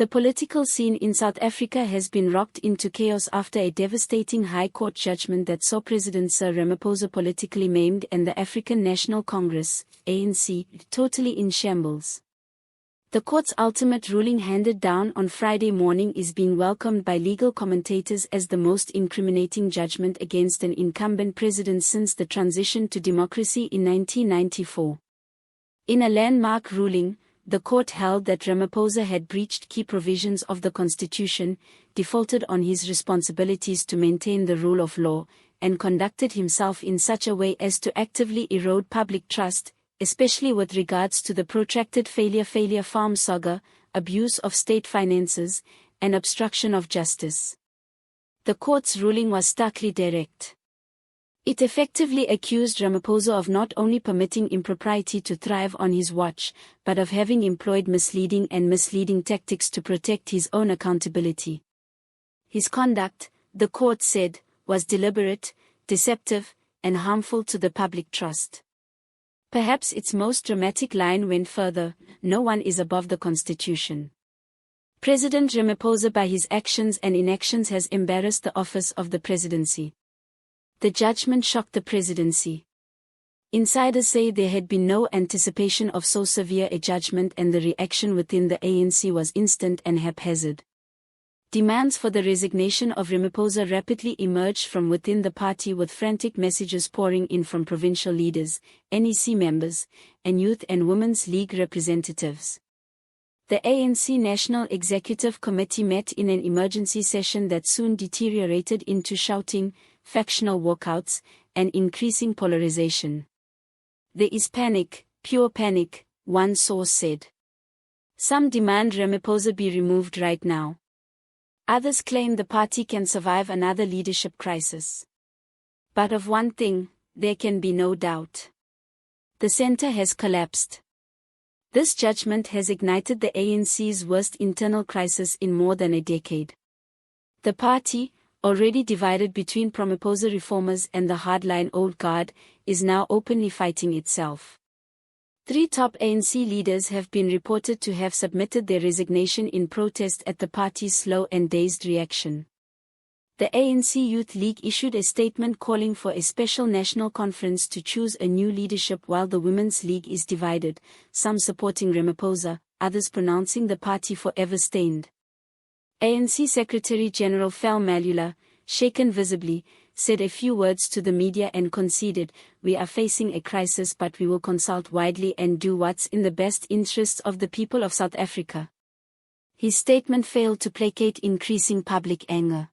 The political scene in South Africa has been rocked into chaos after a devastating High Court judgment that saw President Cyril Ramaphosa politically maimed and the African National Congress, ANC, totally in shambles. The court's ultimate ruling handed down on Friday morning is being welcomed by legal commentators as the most incriminating judgment against an incumbent president since the transition to democracy in 1994. In a landmark ruling, the court held that Ramaphosa had breached key provisions of the constitution, defaulted on his responsibilities to maintain the rule of law, and conducted himself in such a way as to actively erode public trust, especially with regards to the protracted failure farm saga, abuse of state finances, and obstruction of justice. The court's ruling was starkly direct. It effectively accused Ramaphosa of not only permitting impropriety to thrive on his watch, but of having employed misleading tactics to protect his own accountability. His conduct, the court said, was deliberate, deceptive, and harmful to the public trust. Perhaps its most dramatic line went further: no one is above the Constitution. President Ramaphosa by his actions and inactions has embarrassed the office of the presidency. The judgment shocked the presidency. Insiders say there had been no anticipation of so severe a judgment, and the reaction within the ANC was instant and haphazard. Demands for the resignation of Ramaphosa rapidly emerged from within the party, with frantic messages pouring in from provincial leaders, NEC members, and Youth and Women's League representatives. The ANC National Executive Committee met in an emergency session that soon deteriorated into shouting, factional walkouts, and increasing polarization. "There is panic, pure panic," one source said. Some demand Ramaphosa be removed right now. Others claim the party can survive another leadership crisis. But of one thing, there can be no doubt. The center has collapsed. This judgment has ignited the ANC's worst internal crisis in more than a decade. The party, already divided between Ramaphosa reformers and the hardline old guard, is now openly fighting itself. 3 top ANC leaders have been reported to have submitted their resignation in protest at the party's slow and dazed reaction. The ANC Youth League issued a statement calling for a special national conference to choose a new leadership, while the Women's League is divided, some supporting Ramaphosa, others pronouncing the party forever stained. ANC Secretary General Fel Malula, shaken visibly, said a few words to the media and conceded, "We are facing a crisis, but we will consult widely and do what's in the best interests of the people of South Africa." His statement failed to placate increasing public anger.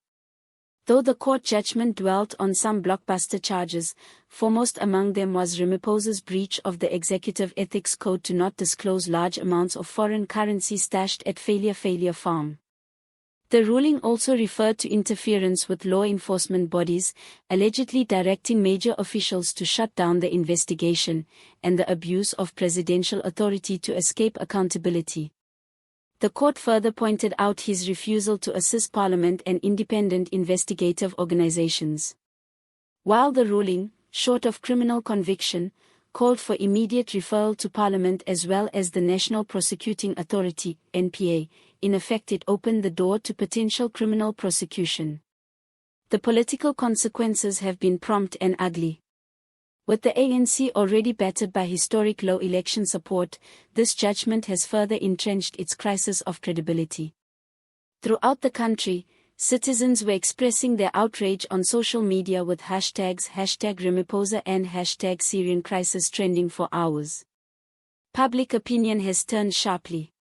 Though the court judgment dwelt on some blockbuster charges, foremost among them was Ramaphosa's breach of the Executive Ethics Code to not disclose large amounts of foreign currency stashed at failure farm. The ruling also referred to interference with law enforcement bodies, allegedly directing major officials to shut down the investigation, and the abuse of presidential authority to escape accountability. The court further pointed out his refusal to assist Parliament and independent investigative organizations. While the ruling, short of criminal conviction, called for immediate referral to Parliament as well as the National Prosecuting Authority, NPA, in effect it opened the door to potential criminal prosecution. The political consequences have been prompt and ugly. With the ANC already battered by historic low election support, this judgment has further entrenched its crisis of credibility. Throughout the country, citizens were expressing their outrage on social media with hashtags #Ramaphosa and #Syrian crisis trending for hours. Public opinion has turned sharply.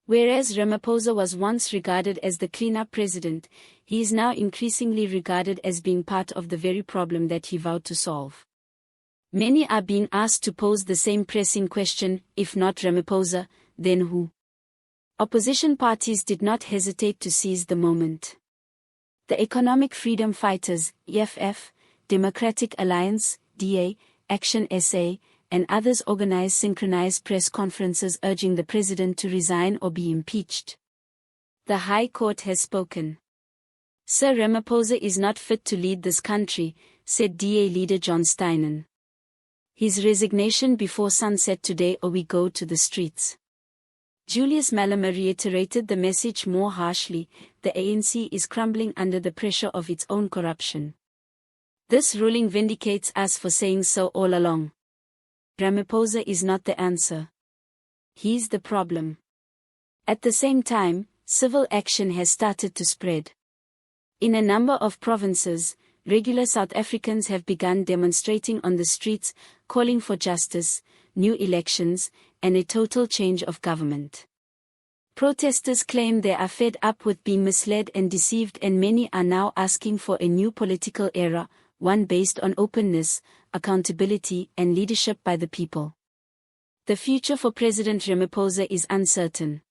Whereas Ramaphosa was once regarded as the clean-up president, he is now increasingly regarded as being part of the very problem that he vowed to solve. Many are being asked to pose the same pressing question: if not Ramaphosa, then who? Opposition parties did not hesitate to seize the moment. The Economic Freedom Fighters, EFF, Democratic Alliance, DA, Action SA, and others organized synchronized press conferences urging the president to resign or be impeached. The High Court has spoken. "Sir Ramaphosa is not fit to lead this country," said DA leader John Steinen. "His resignation before sunset today, or we go to the streets." Julius Malema reiterated the message more harshly: the ANC is crumbling under the pressure of its own corruption. This ruling vindicates us for saying so all along. Ramaphosa is not the answer. He's the problem. At the same time, civil action has started to spread. In a number of provinces, regular South Africans have begun demonstrating on the streets, calling for justice, new elections, and a total change of government. Protesters claim they are fed up with being misled and deceived, and many are now asking for a new political era, one based on openness, accountability, and leadership by the people. The future for President Ramaphosa is uncertain.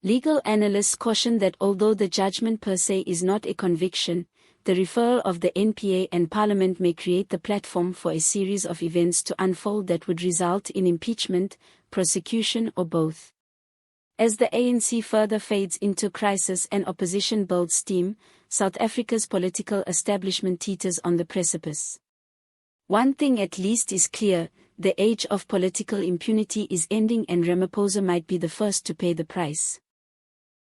Legal analysts caution that although the judgment per se is not a conviction, the referral of the NPA and Parliament may create the platform for a series of events to unfold that would result in impeachment, prosecution, or both. As the ANC further fades into crisis and opposition builds steam, South Africa's political establishment teeters on the precipice. One thing at least is clear: the age of political impunity is ending, and Ramaphosa might be the first to pay the price.